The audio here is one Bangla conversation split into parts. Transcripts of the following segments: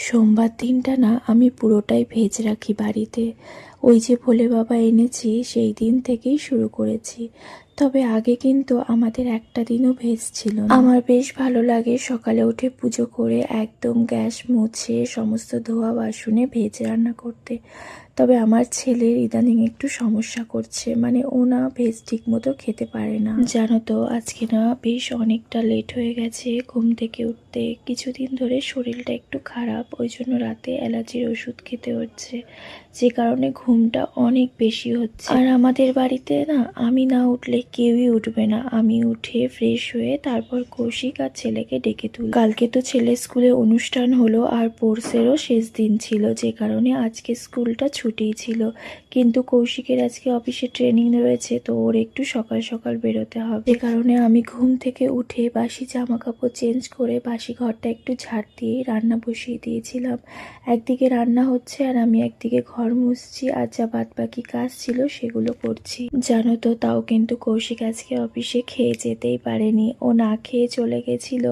সোমবার দিনটা না আমি পুরোটাই ভেজ রাখি বাড়িতে। ওই যে ভোলে বাবা এনেছি সেই দিন থেকেই শুরু করেছি। তবে আগে কিন্তু আমাদের একটা দিনও ভেজ ছিল না। আমার বেশ ভালো লাগে সকালে উঠে পুজো করে একদম গ্যাস মুছে সমস্ত ধোয়া বাসনে ভেজ রান্না করতে। তবে আমার ছেলের ইদানিং একটু সমস্যা করছে, মানে ও না ভেজ ঠিক মতো খেতে পারে না। জানো তো আজকে না বেশ অনেকটা লেট হয়ে গেছে ঘুম থেকে উঠতে। কিছুদিন ধরে শরীরটা একটু খারাপ, ওই জন্য রাতে অ্যালার্জির ওষুধ খেতে হচ্ছে, যে কারণে ঘুমটা অনেক বেশি হচ্ছে। আর আমাদের বাড়িতে না আমি না উঠলে কেউই উঠবে না। আমি উঠে ফ্রেশ হয়ে তারপর কৌশিক আর ছেলেকে ডেকে তুলি। কালকে তো ছেলের স্কুলে অনুষ্ঠান হলো আর কোর্সেরও শেষ দিন ছিল, যে কারণে আজকে স্কুলটা ছুটিই ছিল। কিন্তু কৌশিকের আজকে অফিসে ট্রেনিং রয়েছে, তো ওর একটু সকাল সকাল বেরোতে হবে। যে কারণে আমি ঘুম থেকে উঠে বাসি জামা কাপড় চেঞ্জ করে বাসি ঘরটা একটু ঝাড় দিয়ে রান্না বসিয়ে দিয়েছিলাম। একদিকে রান্না হচ্ছে আর আমি একদিকে ঘর মুছছি, আর যা বাদ বাকি কাজ ছিল সেগুলো করছি। জানো তো তাও কিন্তু কৌশিক আজকে অফিসে খেয়ে যেতেই পারেনি, ও না খেয়ে চলে গেছিল।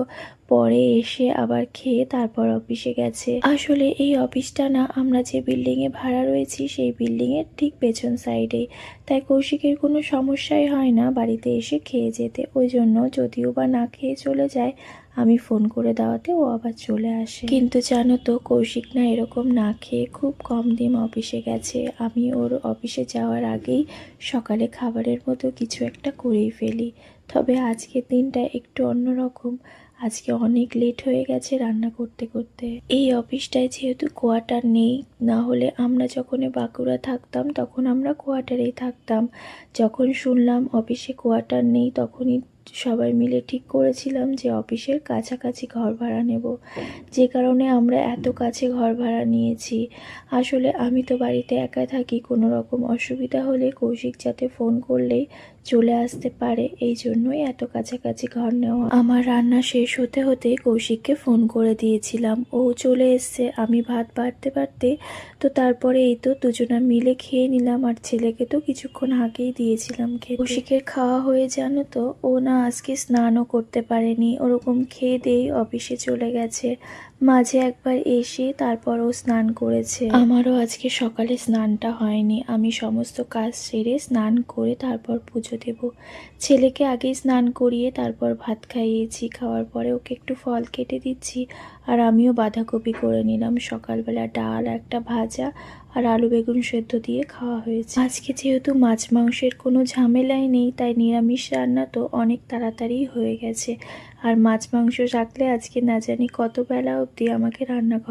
পরে এসে আবার খেয়ে তারপর অফিসে গেছে। আসলে এই অফিসটা না আমরা যে বিল্ডিংয়ে ভাড়া রয়েছি সেই বিল্ডিংয়ের ঠিক পেছন সাইডেই, তাই কৌশিকের কোনো সমস্যাই হয় না বাড়িতে এসে খেয়ে যেতে। ওই জন্য যদিও বা না খেয়ে চলে যায়, আমি ফোন করে দেওয়াতে ও আবার চলে আসে। কিন্তু জানো তো কৌশিক না এরকম না খেয়ে খুব কম দিন অফিসে গেছে। আমি ওর অফিসে যাওয়ার আগেই সকালে খাবারের মতো কিছু একটা করেই ফেলি। তবে আজকের দিনটা একটু অন্যরকম। আজকে অনেক লেট হয়ে গেছে রান্না করতে করতে। এই অফিসটায় যেহেতু কোয়ার্টার নেই, না হলে আমরা যখন বাঁকুড়া থাকতাম তখন আমরা কোয়ার্টারেই থাকতাম। যখন শুনলাম অফিসে কোয়ার্টার নেই তখনই সবাই মিলে ঠিক করেছিলাম যে অফিসের কাছাকাছি ঘর ভাড়া নেব, যে কারণে আমরা এত কাছে ঘর ভাড়া নিয়েছি। আসলে আমি তো বাড়িতে একা থাকি, কোনো রকম অসুবিধা হলে কৌশিক যাতে ফোন করলেই চলে আসতে পারে, এই জন্যই এত কাছাকাছি ঘর নেওয়া। আমার রান্না শেষ হতে হতে কৌশিককে ফোন করে দিয়েছিলাম, ও চলে এসছে। আমি ভাত বাড়তে বাড়তে তো তারপরে এই তো দুজনা মিলে খেয়ে নিলাম, আর ছেলেকে তো কিছুক্ষণ আগেই দিয়েছিলাম খেতে। কৌশিকের খাওয়া হয়ে জানো তো ও না আজকে স্নানও করতে পারেনি, ওরকম খেয়ে দিয়েই অফিসে চলে গেছে। মাঝে একবার এসে তারপর ও স্নান করেছে। আমারও আজকে সকালে স্নানটা হয়নি, আমি সমস্ত কাজ সেরে স্নান করে তারপর পুজো দেব। ছেলেকে আগেই স্নান করিয়ে তারপর ভাত খাইয়েছি, খাওয়ার পরে ওকে একটু ফল কেটে দিচ্ছি, আর আমিও বাঁধাকপি করে নিলাম। সকালবেলা ডাল, একটা ভাজা আর আলু বেগুন সেদ্ধ দিয়ে খাওয়া হয়েছে। আজকে যেহেতু মাছ মাংসের কোনো ঝামেলাই নেই, তাই নিরামিষ রান্না তো অনেক তাড়াতাড়ি হয়ে গেছে। আর মাছ মাংস রাখলে আজকে না জানি কত বেলা অবধি আমাকে রান্নাঘর